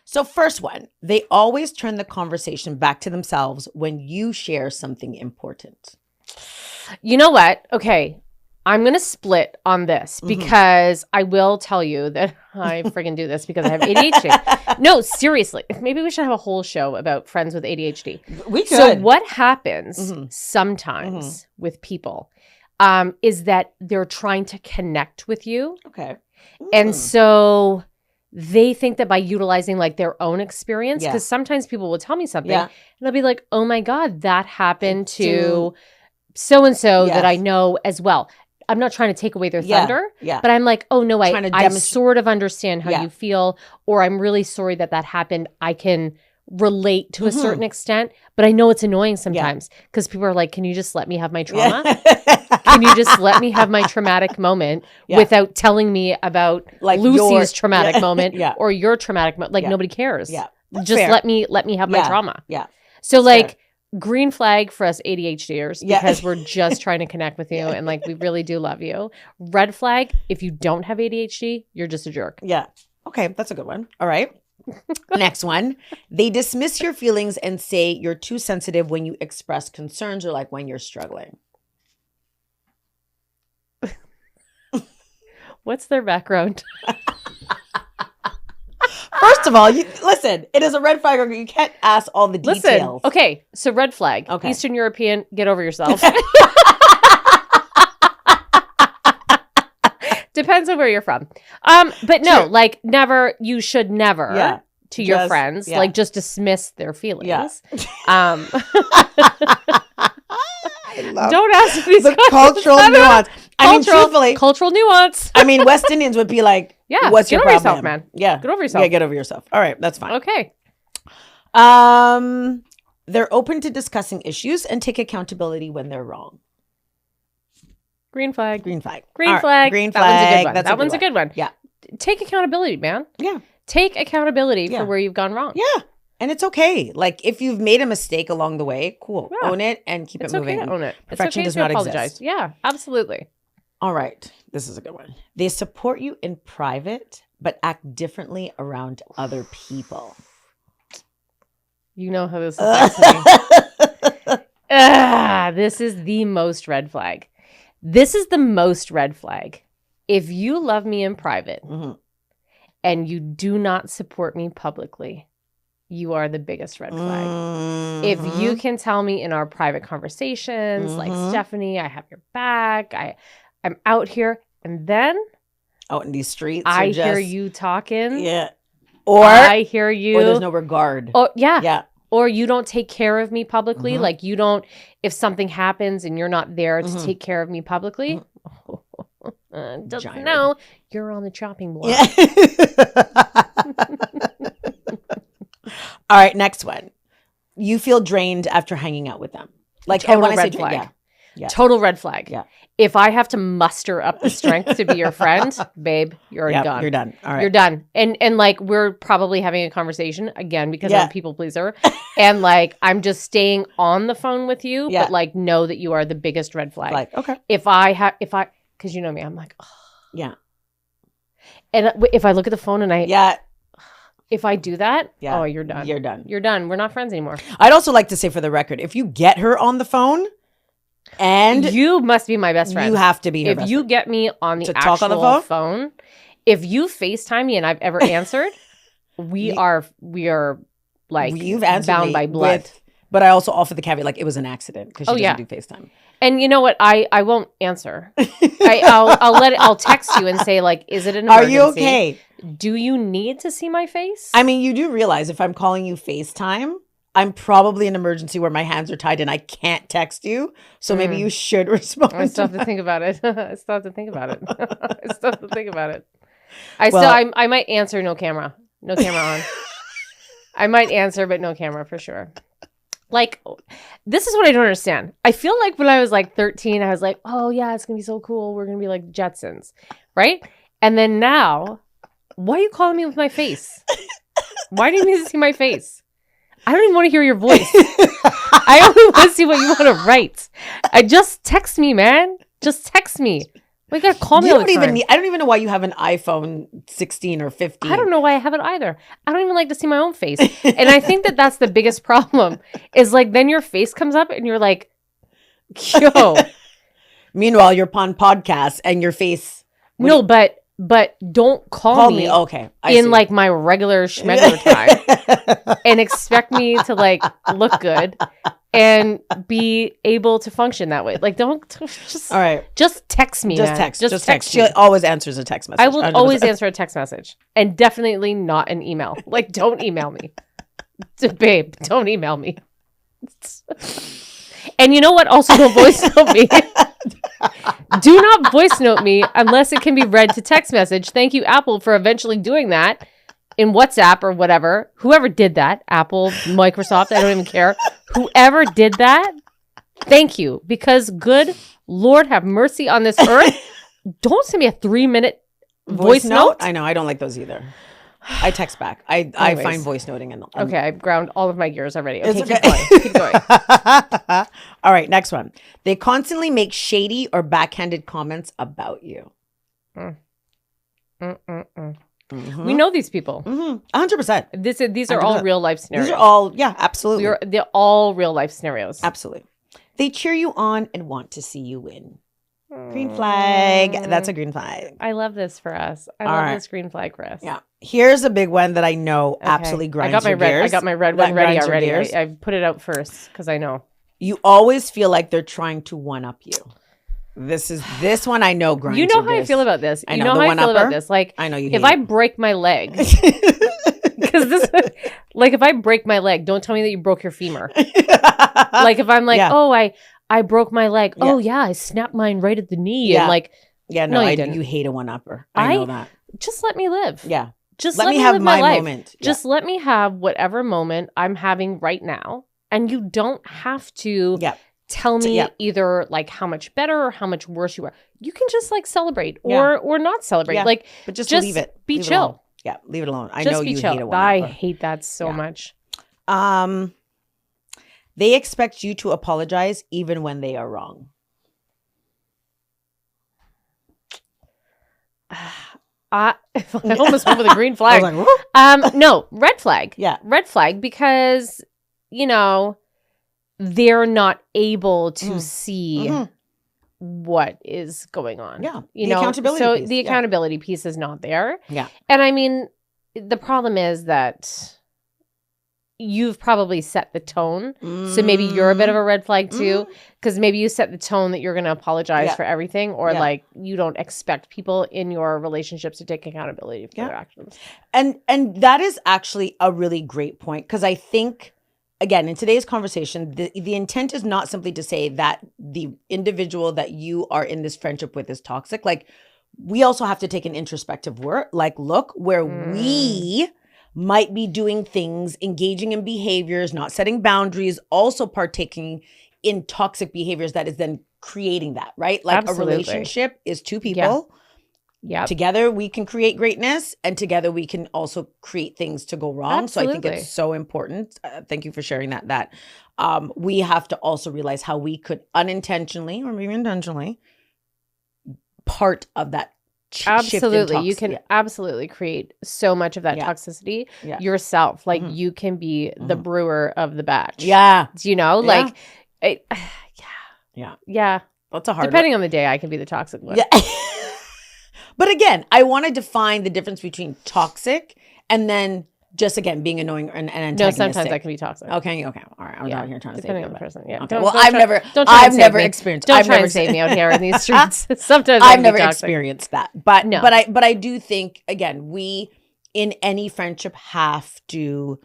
So first one, they always turn the conversation back to themselves when you share something important. You know what? Okay. I'm going to split on this because I will tell you that I friggin' do this because I have ADHD. No, seriously. Maybe we should have a whole show about friends with ADHD. We could. So what happens sometimes with people is that they're trying to connect with you. Okay. And so they think that by utilizing like their own experience, because sometimes people will tell me something and they'll be like, oh my God, that happened to so-and-so that I know as well. I'm not trying to take away their thunder, but I'm like, oh no, I sort of understand how you feel, or I'm really sorry that happened. I can relate to a certain extent, but I know it's annoying sometimes because people are like, can you just let me have my trauma? Can you just let me have my traumatic moment without telling me about like Lucy's traumatic moment or your traumatic moment? Like nobody cares. Yeah. Just let me have my trauma. Yeah. So like green flag for us ADHDers because we're just trying to connect with you and like we really do love you. Red flag, if you don't have ADHD, you're just a jerk. Yeah. Okay, that's a good one. All right. Next one. They dismiss your feelings and say you're too sensitive when you express concerns or like when you're struggling. What's their background? First of all, listen, it is a red flag. You can't ask all the details. Listen, okay, so red flag. Okay. Eastern European, get over yourself. Depends on where you're from. But no, like never, you should never to your friends, like just dismiss their feelings. Yeah. Don't ask me the cultural nuance. I mean, truthfully, cultural nuance. I mean, West Indians would be like, what's your problem? Yourself, man. Yeah. Get over yourself. Yeah, get over yourself. All right, that's fine. Okay. They're open to discussing issues and take accountability when they're wrong. Green flag. Green flag. Green flag. Green flag. That one's a good one. Yeah. Take accountability, man. Yeah. Take accountability for where you've gone wrong. Yeah. And it's okay. Like if you've made a mistake along the way, cool. Yeah. Own it and keep it moving. Okay to own it. Perfection does not exist. Yeah, absolutely. All right. This is a good one. They support you in private, but act differently around other people. You know how this affects me. This is the most red flag. This is the most red flag. If you love me in private and you do not support me publicly, you are the biggest red flag. If you can tell me in our private conversations, like Stephanie, I have your back, I'm out here, and then out in these streets, I hear you talking. Yeah. Or I hear you. Or there's no regard. Oh, yeah. Yeah. Or you don't take care of me publicly. Like you don't, if something happens and you're not there to take care of me publicly, doesn't know you're on the chopping block. Yeah. All right, next one. You feel drained after hanging out with them. Like total when I say red flag. Yeah. Total red flag. Yeah. If I have to muster up the strength to be your friend, babe, you're already done. You're done. All right. You're done. And like we're probably having a conversation again because I'm a people pleaser. And like I'm just staying on the phone with you, but like know that you are the biggest red flag. Like, okay. Because you know me, I'm like, oh. Yeah. And if I look at the phone and if I do that, oh, you're done. You're done. You're done. We're not friends anymore. I'd also like to say for the record, if you get her on the phone and you must be my best friend. You have to be her if best you friend. Get me on the actual talk on the phone, if you FaceTime me and I've ever answered, we are like you've answered bound by blood. But I also offer the caveat like it was an accident because she doesn't do FaceTime. And you know what? I won't answer. I'll text you and say like, is it an emergency? Are you okay? Do you need to see my face? I mean, you do realize if I'm calling you FaceTime, I'm probably an emergency where my hands are tied and I can't text you. So maybe you should respond. I still have to think about it. I still have to think about it. I might answer no camera on. I might answer, but no camera for sure. Like, this is what I don't understand. I feel like when I was like 13, I was like, oh yeah, it's going to be so cool. We're going to be like Jetsons, right? And then now, why are you calling me with my face? Why do you need to see my face? I don't even want to hear your voice. I only want to see what you want to write. Just text me, man. Just text me. Well, you gotta call me all the time. I don't even know why you have an iPhone 16 or 15. I don't know why I have it either. I don't even like to see my own face. And I think that that's the biggest problem is like then your face comes up and you're like, yo. Meanwhile, you're on podcasts and your face. No, but don't call me. Okay. In like my regular schmegular time and expect me to like look good and be able to function that way. Like don't just all right. Just text me. Just man. text. Just text. Me. She always answers a text message. I will 100%. Always answer a text message and definitely not an email. Like don't email me. Babe, don't email me. And you know what? Also don't voice note me. Do not voice note me unless it can be read to text message. Thank you, Apple, for eventually doing that in WhatsApp or whatever. Whoever did that, Apple, Microsoft, I don't even care. Whoever did that, thank you. Because good Lord have mercy on this earth. Don't send me a 3-minute voice note. I know. I don't like those either. I text back. I find voice noting. Okay, I've ground all of my gears already. Okay, okay. Keep going. All right, next one. They constantly make shady or backhanded comments about you. Mm-hmm. We know these people. 100%. These are all real life scenarios. These are all, absolutely. They're all real life scenarios. Absolutely. They cheer you on and want to see you win. Green flag. That's a green flag. I love this for us. I love this green flag for us. Yeah. Here's a big one that I know absolutely grinds your gears. I got my red one ready already. I put it out first because I know. You always feel like they're trying to one-up you. This one I know grinds your gears. You know how I feel about this. I know, you know how I feel about this. Like, I know you if I break my leg, because like if I break my leg, don't tell me that you broke your femur. Like if I'm like, oh, I broke my leg. Yeah. Oh yeah, I snapped mine right at the knee. And like, no, you didn't. You hate a one-upper. I know that. Just let me live. Yeah. Just let me have my life. moment. Yeah. Just let me have whatever moment I'm having right now. And you don't have to tell me either like how much better or how much worse you are. You can just like celebrate or not celebrate. Yeah. Like, but just leave it. Be chill. Yeah, leave it alone. I just know be you chill. hate a one-upper. I hate that so much. They expect you to apologize even when they are wrong. I almost went with a green flag. I was like, no, red flag. Yeah. Red flag because, you know, they're not able to see what is going on. Yeah. You know, accountability so piece. the accountability piece is not there. Yeah. And I mean, the problem is that you've probably set the tone. So maybe you're a bit of a red flag too, because maybe you set the tone that you're going to apologize for everything, or like you don't expect people in your relationships to take accountability for their actions. And that is actually a really great point, because I think, again, in today's conversation, the intent is not simply to say that the individual that you are in this friendship with is toxic. Like, we also have to take an introspective look where we might be doing things, engaging in behaviors, not setting boundaries, also partaking in toxic behaviors that is then creating that, right? Like a relationship is two people. Yeah. Together we can create greatness, and together we can also create things to go wrong. Absolutely. So I think it's so important. Thank you for sharing that we have to also realize how we could unintentionally or maybe intentionally part of that absolutely. You can absolutely create so much of that toxicity yourself. Like you can be the brewer of the batch. Yeah. You know, like, yeah. That's a hard depending on the day, I can be the toxic one. Yeah. But again, I want to define the difference between toxic and then just, again, being annoying and antagonistic. No, sometimes I can be toxic. Okay. All right. I'm not here trying to depending save on the person. Yeah. Okay. Well, I've never experienced. Don't try and save me out here in these streets. Sometimes I've never experienced that. But no. But I do think, again, we in any friendship have to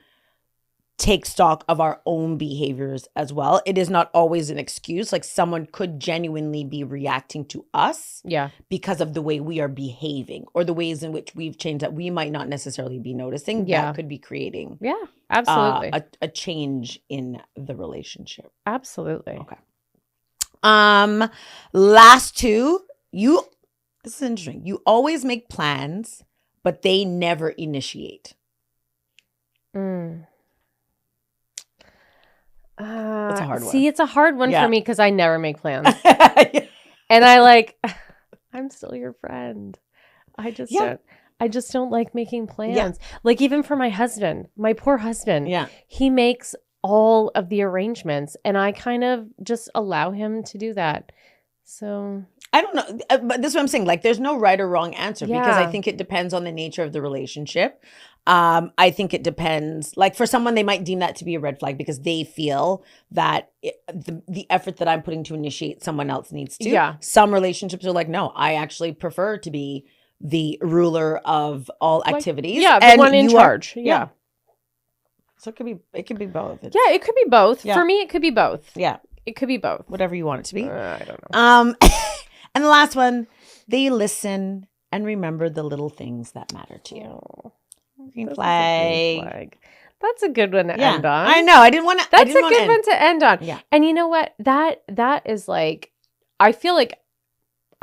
take stock of our own behaviors as well. It is not always an excuse. Like, someone could genuinely be reacting to us because of the way we are behaving or the ways in which we've changed that we might not necessarily be noticing. That could be creating absolutely a change in the relationship. Absolutely. Okay. Last two, this is interesting. You always make plans, but they never initiate. That's a hard one. See, it's a hard one for me because I never make plans. And I I'm still your friend. I just don't like making plans. Like even for my husband, my poor husband, he makes all of the arrangements and I kind of just allow him to do that. So I don't know, but this is what I'm saying. Like, there's no right or wrong answer because I think it depends on the nature of the relationship. I think it depends. Like, for someone, they might deem that to be a red flag because they feel that the effort that I'm putting to initiate someone else needs to. Yeah. Some relationships are like, no, I actually prefer to be the ruler of all activities. Yeah, the one in charge. Yeah. So it could be both. It could be both. Yeah. For me, it could be both. Yeah. It could be both. Whatever you want it to be. I don't know. And the last one, they listen and remember the little things that matter to you. Green flag. That's a good one to end on. I know. I didn't want to. That's a good one to end on. Yeah. And you know what? That is like, I feel like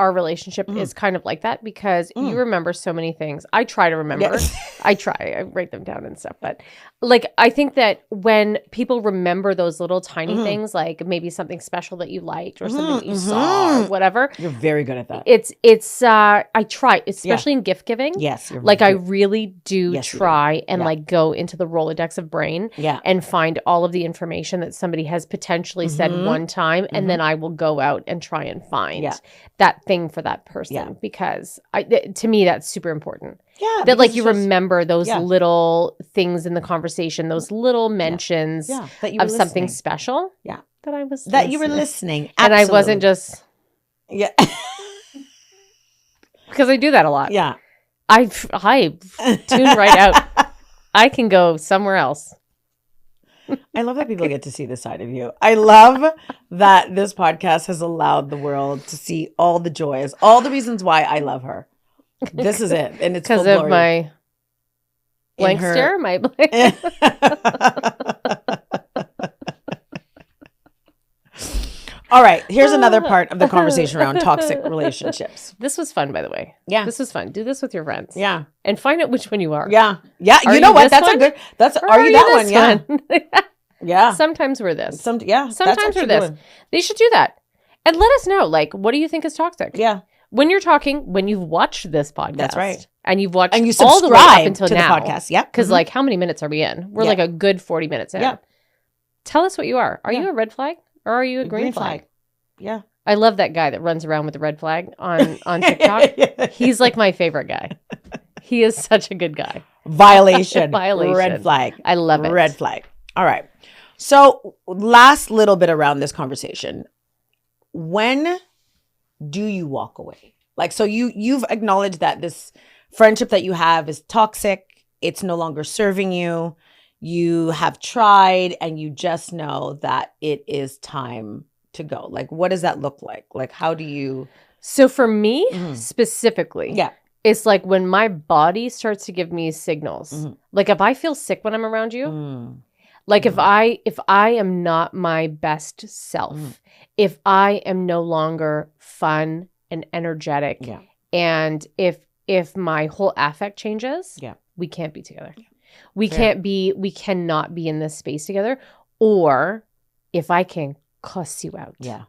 our relationship is kind of like that because you remember so many things. I try to remember. Yes. I write them down and stuff. But like, I think that when people remember those little tiny things, like maybe something special that you liked or something that you saw or whatever. You're very good at that. It's I try, especially in gift giving. Yes. Like I really do try and like go into the Rolodex of brain and find all of the information that somebody has potentially said one time. And then I will go out and try and find that thing for that person because to me, that's super important. Yeah. That like you remember those little things in the conversation, those little mentions of something special. Yeah. That you were listening. Absolutely. And I wasn't just. Yeah. Because I do that a lot. Yeah. I tune right out. I can go somewhere else. I love that people get to see this side of you. I love that this podcast has allowed the world to see all the joys, all the reasons why I love her. This is it. And it's because of my blank stare, my blank. All right. Here's another part of the conversation around toxic relationships. This was fun, by the way. Yeah. This was fun. Do this with your friends. Yeah. And find out which one you are. Yeah. Yeah. You know what? That's a good, are you that one? Yeah. Yeah. Sometimes we're this. Sometimes we're this. They should do that. And let us know, like, what do you think is toxic? Yeah. When you're talking, when you've watched this podcast. That's right. And you've watched and you all the way up until to now. The podcast. Yeah. Because like, how many minutes are we in? We're like a good 40 minutes in. Yeah. Tell us what you are. Are you a red flag or are you a green flag? Yeah. I love that guy that runs around with the red flag on TikTok. He's like my favorite guy. He is such a good guy. Violation. Red flag. I love it. Red flag. All right. So last little bit around this conversation. When do you walk away? Like, so you've acknowledged that this friendship that you have is toxic. It's no longer serving you. You have tried and you just know that it is time to go. Like, what does that look like? Like, how do you? So for me specifically, it's like when my body starts to give me signals. Like if I feel sick when I'm around you, like if I am not my best self, if I am no longer fun and energetic, and if my whole affect changes, we can't be together. We cannot be in this space together. Or if I can cuss you out. Yeah.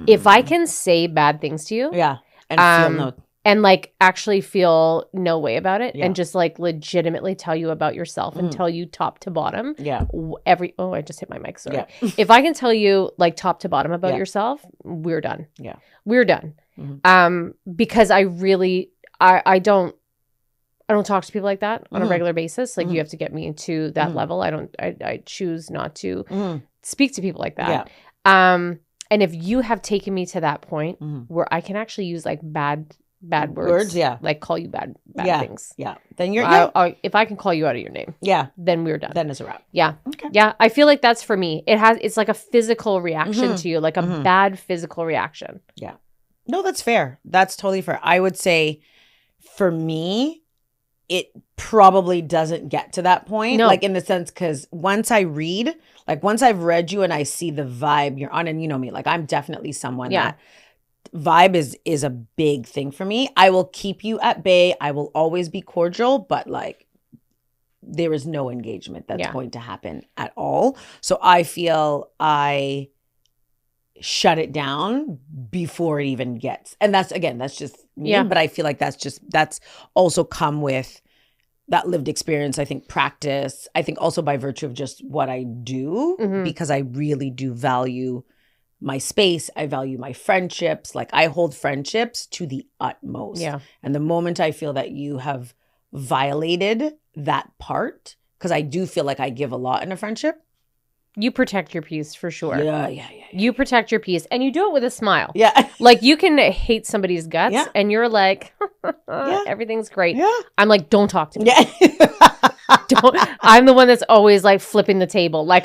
If I can say bad things to you. Yeah. And and like actually feel no way about it and just like legitimately tell you about yourself and tell you top to bottom. Yeah. I just hit my mic. Sorry. Yeah. If I can tell you like top to bottom about yourself, we're done. Yeah. We're done. Because I really, I don't talk to people like that on a regular basis. Like you have to get me to that level. I choose not to speak to people like that. Yeah. And if you have taken me to that point where I can actually use like bad words, like call you bad things. Yeah. Then you're, if I can call you out of your name, then we're done. Then it's a wrap. Yeah. Okay. Yeah. I feel like that's for me. It's like a physical reaction to you, like a bad physical reaction. Yeah. No, that's fair. That's totally fair. I would say for me, it probably doesn't get to that point. No. Like in the sense, because once I've read you and I see the vibe you're on, and you know me, like I'm definitely someone that vibe is a big thing for me. I will keep you at bay. I will always be cordial, but like there is no engagement that's going to happen at all. So I feel I shut it down before it even gets. And that's just me. Yeah. But I feel like that's also come with that lived experience, I think, practice. I think also by virtue of just what I do, because I really do value my space. I value my friendships. Like, I hold friendships to the utmost. Yeah. And the moment I feel that you have violated that part, because I do feel like I give a lot in a friendship. You protect your peace for sure. Yeah. You protect your peace, and you do it with a smile. Yeah. Like, you can hate somebody's guts, Yeah. and you're like, Yeah. everything's great. Yeah. I'm like, don't talk to me. Yeah. I'm the one that's always like flipping the table. Like,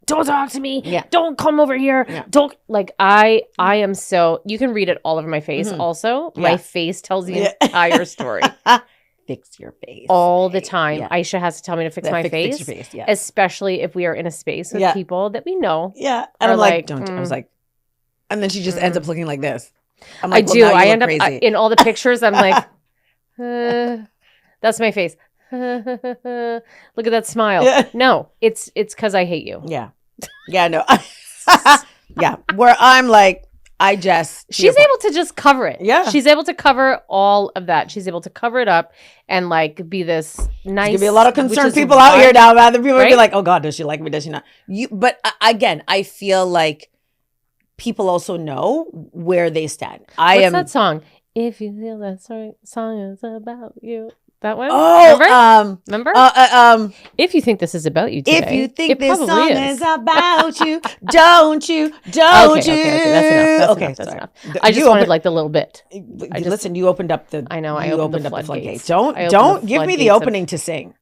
don't talk to me. Yeah. Don't come over here. Yeah. Don't, like, I am so, you can read it all over my face. Also, my face tells the entire story. Fix your face. All the time. Yeah. Aisha has to tell me to fix my face. Fix your face, yeah. Especially if we are in a space with people that we know. Yeah. And I'm like, don't. I was like, and then she just ends up looking like this. I'm like, I do. I end crazy. up in all the pictures. I'm like, that's my face. Look at that smile. Yeah. No, it's because I hate you. Yeah. Yeah, no. Yeah. Where I'm like, she's able to just cover it. Yeah. She's able to cover all of that. She's able to cover it up and like be this nice. There's gonna be a lot of concerned people out here now, man. The people will be like, oh God, does she like me? Does she not? But again, I feel like people also know where they stand. What's that song? If you feel that song is about you. That one? Oh, remember? If you think this is about you today. If you think this song is about you, don't you? Okay, that's enough. I just wanted like the little bit. Listen, you opened up the. I know. I opened up the floodgates. Don't give me the opening to sing.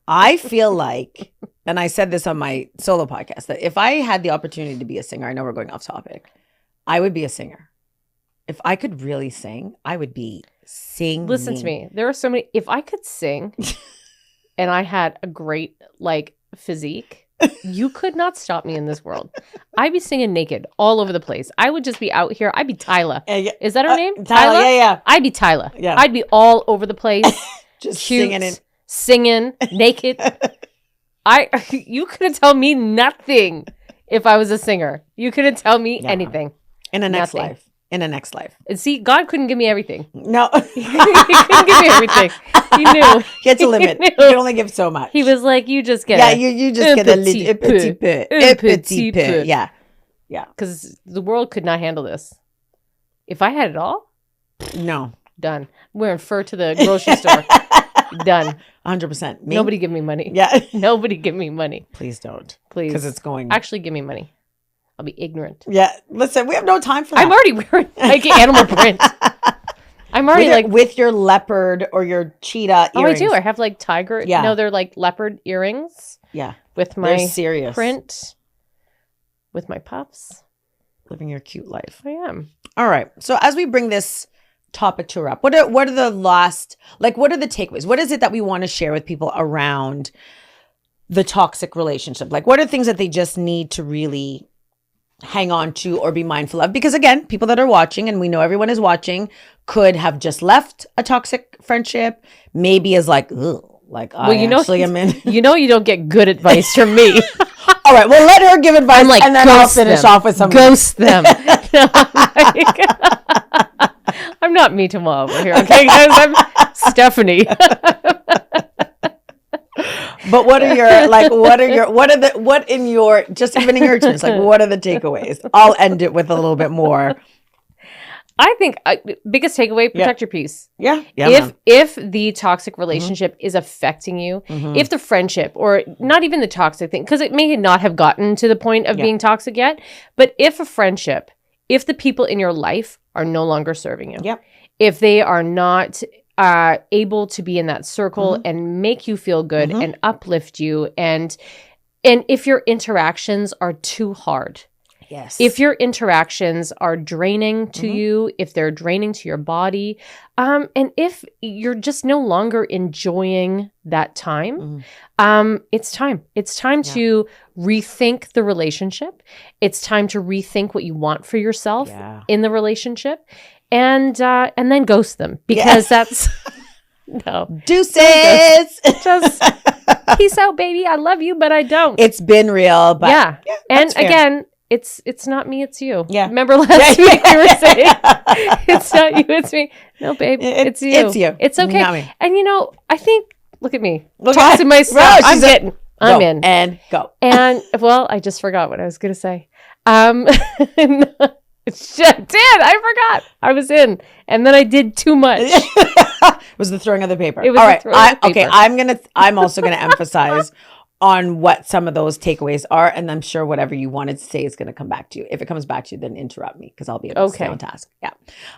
I feel like, and I said this on my solo podcast, that if I had the opportunity to be a singer, I know we're going off topic, I would be a singer. If I could really sing, I would be singing. Listen to me. There are so many. If I could sing and I had a great like physique, you could not stop me in this world. I'd be singing naked all over the place. I would just be out here. I'd be Tyla. Is that her name? Tyla? Yeah. I'd be Tyla. Yeah. I'd be all over the place. Just cute, singing naked. You couldn't tell me nothing if I was a singer. You couldn't tell me anything. In the next life. In a next life. And see, God couldn't give me everything. No. He couldn't give me everything. He knew. He had to limit. He could only give so much. He was like, you just get you just get a petit peu. A petit peu. Yeah. Yeah. Because the world could not handle this. If I had it all. No. Done. Wearing fur to the grocery store. Done. 100%. Nobody give me money. Yeah. Nobody give me money. Please don't. Please. Because it's going. Actually, give me money. I'll be ignorant. Yeah. Listen, we have no time for that. I'm already wearing like animal print. I'm already with your leopard or your cheetah earrings. Oh, I do. I have like tiger. Yeah. No, they're like leopard earrings. Yeah. With my serious print. With my puffs. Living your cute life. I am. All right. So as we bring this topic to wrap, what are the what are the takeaways? What is it that we want to share with people around the toxic relationship? Like, what are things that they just need to really hang on to or be mindful of? Because again, people that are watching, and we know everyone is watching, could have just left a toxic friendship. Maybe is like, ugh, like I actually am in. You know, you don't get good advice from me. All right, well, let her give advice, and then I'll finish off with something. Ghost them. No, I'm not Mitama over here, okay? I'm Stephanie. But even in your experience, like, what are the takeaways? I'll end it with a little bit more. I think biggest takeaway, protect your peace. Yeah. If the toxic relationship is affecting you, if the friendship, or not even the toxic thing, because it may not have gotten to the point of being toxic yet, but if a friendship, if the people in your life are no longer serving you, if they are not able to be in that circle and make you feel good and uplift you, and if your interactions are too hard, if your interactions are draining to you, if they're draining to your body, and if you're just no longer enjoying that time, it's time. It's time to rethink the relationship. It's time to rethink what you want for yourself in the relationship, and then ghost them, because that's no deuces. Just peace out, baby. I love you, but I don't. It's been real, but and again, it's not me, it's you. Yeah. Remember last week you were saying, it's not you, it's me. No, babe, it's you. It's you. It's okay. Not me. And I think, look at me, tossing my stuff. I'm in. And go. And, well, I just forgot what I was going to say. Shit, I forgot. I was in. And then I did too much. It was the throwing of the paper. It was the throwing of the paper. Okay, I'm also going to emphasize on what some of those takeaways are. And I'm sure whatever you wanted to say is going to come back to you. If it comes back to you, then interrupt me because I'll be able to stay on task. Yeah.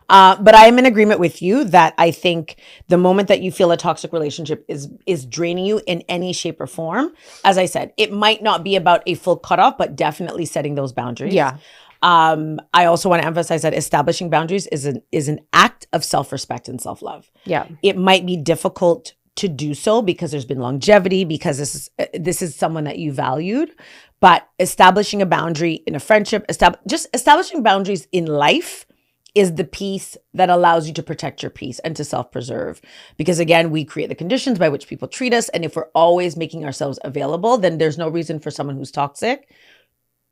But I am in agreement with you that I think the moment that you feel a toxic relationship is draining you in any shape or form, as I said, it might not be about a full cutoff, but definitely setting those boundaries. Yeah. I also want to emphasize that establishing boundaries is an act of self-respect and self-love. Yeah. It might be difficult to do so because there's been longevity, because this is someone that you valued, but establishing a boundary in a friendship, just establishing boundaries in life is the piece that allows you to protect your peace and to self-preserve. Because again, we create the conditions by which people treat us. And if we're always making ourselves available, then there's no reason for someone who's toxic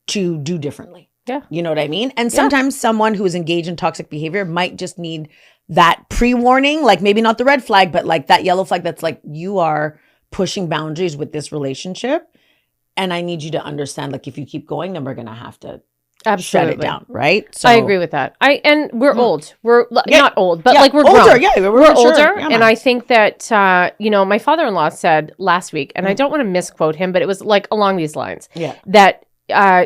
to do differently. Yeah. You know what I mean? And sometimes someone who is engaged in toxic behavior might just need that pre-warning, like maybe not the red flag, but like that yellow flag that's like, you are pushing boundaries with this relationship. And I need you to understand, like, if you keep going, then we're going to have to shut it down. Right. So I agree with that. And we're old. We're not old, but like we're older. Grown. Yeah. We're older. And I think that, my father-in-law said last week, and I don't want to misquote him, but it was like along these lines that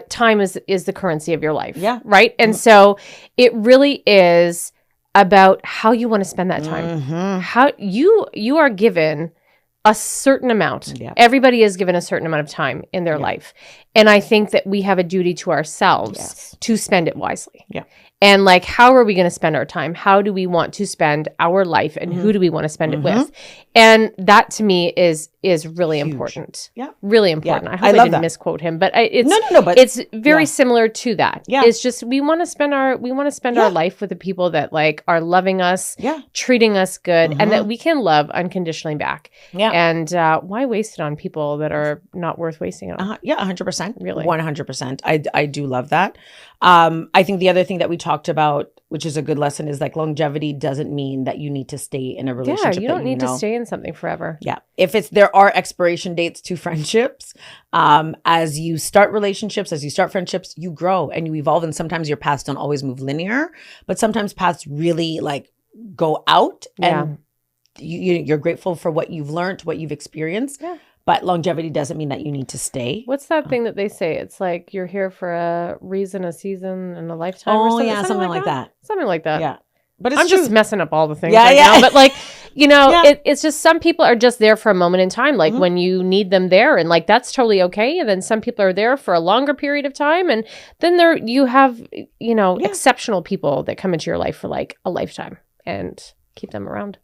time is the currency of your life. Yeah. Right. And so it really is about how you want to spend that time. How you are given a certain amount. Yeah. Everybody is given a certain amount of time in their life. And I think that we have a duty to ourselves to spend it wisely. Yeah. And like, how are we going to spend our time? How do we want to spend our life, and who do we want to spend it with? And that to me is really important. Yeah. Really important. Yeah. I hope I didn't misquote him, but it's but it's very similar to that. Yeah. It's just, we want to spend our life with the people that like are loving us, treating us good, and that we can love unconditionally back. Yeah. And why waste it on people that are not worth wasting it on? 100%. Really. 100%. I do love that. I think the other thing that we talked about, which is a good lesson, is like longevity doesn't mean that you need to stay in a relationship. Yeah, you don't need to stay in something forever. Yeah. There are expiration dates to friendships. As you start relationships, as you start friendships, you grow and you evolve. And sometimes your paths don't always move linear, but sometimes paths really like go out and you're grateful for what you've learned, what you've experienced. Yeah. But longevity doesn't mean that you need to stay. What's that thing that they say? It's like you're here for a reason, a season, and a lifetime. Oh, or something, yeah, something like that. Something like that. Yeah. But I'm just messing up all the things now. But like, it's just some people are just there for a moment in time, like when you need them there. And like, that's totally okay. And then some people are there for a longer period of time. And then you have, exceptional people that come into your life for like a lifetime and keep them around.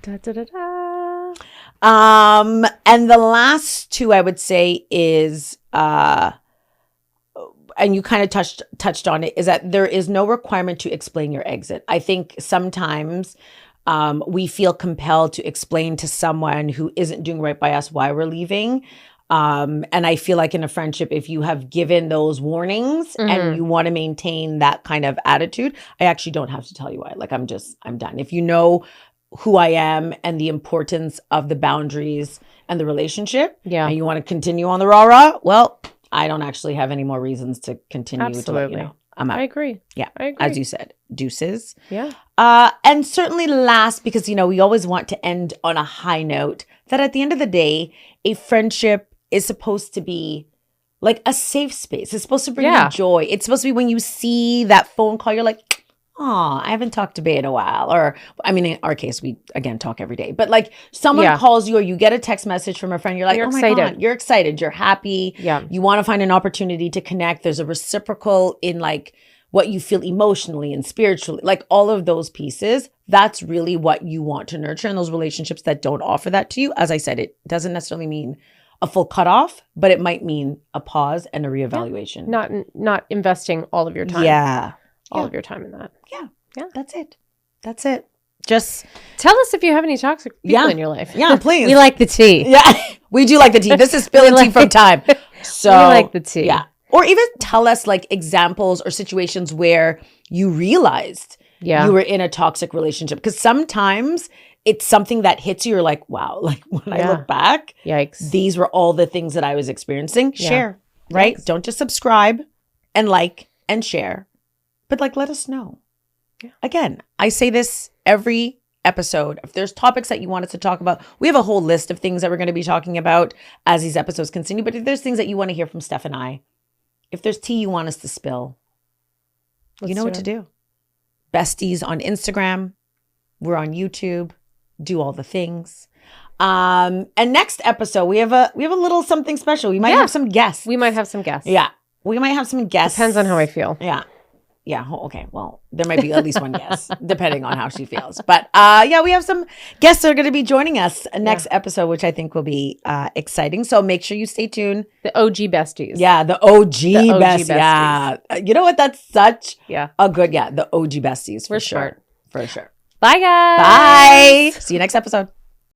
Da, da, da, da. And the last two I would say is, and you kind of touched on it, is that there is no requirement to explain your exit. I think sometimes we feel compelled to explain to someone who isn't doing right by us why we're leaving. And I feel like in a friendship, if you have given those warnings and you want to maintain that kind of attitude, I actually don't have to tell you why. Like, I'm done. If you know who I am and the importance of the boundaries and the relationship, and you want to continue on the rah-rah, well, I don't actually have any more reasons to continue to let you know. I'm out. I agree. Yeah. I agree. As you said, deuces. Yeah. And certainly last, because, we always want to end on a high note, that at the end of the day, a friendship is supposed to be like a safe space. It's supposed to bring you joy. It's supposed to be when you see that phone call, you're like, oh, I haven't talked to Bea in a while. Or, I mean, in our case, we, again, talk every day. But like someone calls you or you get a text message from a friend, you're like, oh my God, you're excited. You're happy. Yeah. You want to find an opportunity to connect. There's a reciprocal in like what you feel emotionally and spiritually, like all of those pieces. That's really what you want to nurture in those relationships that don't offer that to you. As I said, it doesn't necessarily mean a full cutoff, but it might mean a pause and a reevaluation. Not investing all of your time. Yeah. All of your time in that. Yeah. That's it. Just tell us if you have any toxic people in your life. Yeah, please. We like the tea. Yeah, we do like the tea. This is Spillin tea from time. So we like the tea. Yeah. Or even tell us like examples or situations where you realized you were in a toxic relationship. Because sometimes it's something that hits you. You're like, wow, like when I look back, yikes, these were all the things that I was experiencing. Share, right? Don't just subscribe and like and share, but like, let us know. Again, I say this every episode. If there's topics that you want us to talk about, we have a whole list of things that we're going to be talking about as these episodes continue. But if there's things that you want to hear from Steph and I, if there's tea you want us to spill, you know what to do. Bes-TEAS on Instagram. We're on YouTube. Do all the things. And next episode, we have a little something special. We might have some guests. We might have some guests. Yeah. We might have some guests. Depends on how I feel. Yeah. Yeah. Okay. Well, there might be at least one guest, depending on how she feels. But we have some guests that are going to be joining us next episode, which I think will be exciting. So make sure you stay tuned. The OG Bes-TEAS. Yeah, the OG Bes-TEAS. Yeah. You know what? That's such a good, the OG Bes-TEAS for sure. For sure. Bye, guys. Bye. See you next episode.